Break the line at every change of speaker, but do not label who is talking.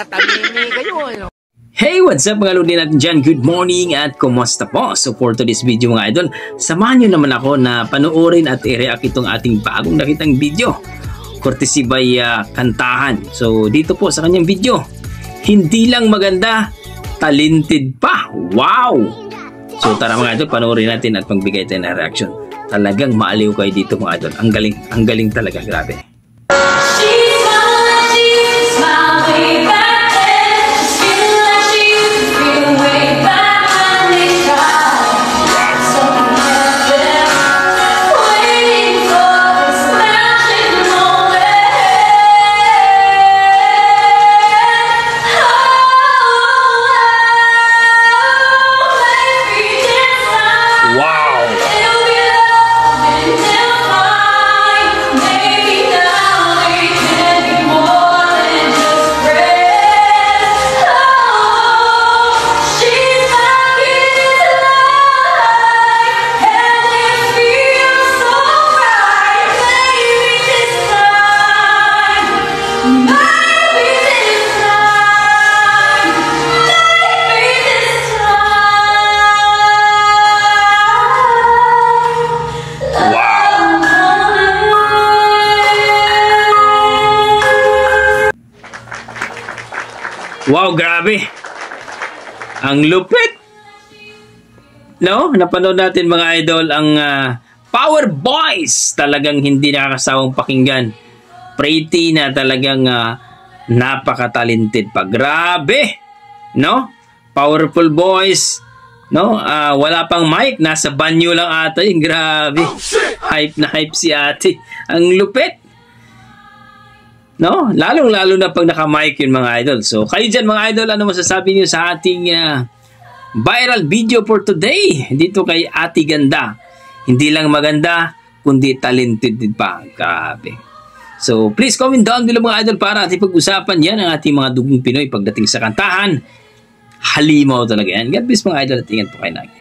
tamimi kayo, ano?
Hey, what's up mga lodi natin dyan? Good morning at kumusta po? So for today's video mga idol, samahan nyo naman ako na panoorin at i-react itong ating bagong nakitang video. Courtesy by Kantahan. So dito po sa kanyang video, hindi lang maganda, talented pa. Wow! So tara mga idol, panoorin natin at magbigay tayo ng reaction. Talagang maaliw kayo dito mga idol. Ang galing talaga, grabe. Wow, grabe. Ang lupit. No? Napanood natin mga idol ang Power Boys. Talagang hindi nakakasawang pakinggan. Pretty na talagang napaka-talented pa. Grabe. No? Powerful boys. No? Wala pang mic. Nasa banyo lang ata yun. Grabe. Hype na hype si ate. Ang lupit. No? Lalong-lalo na pag naka-mic yun mga idol. So, kayo dyan mga idol, ano masasabi niyo sa ating viral video for today? Dito kay Ate Ganda. Hindi lang maganda, kundi talented din pa. Grabe. So, please comment down below mga idol para ating pag-usapan yan ang ating mga dugong Pinoy pagdating sa kantahan. Halimaw talaga yan. God bless mga idol at ingat po kayo lagi.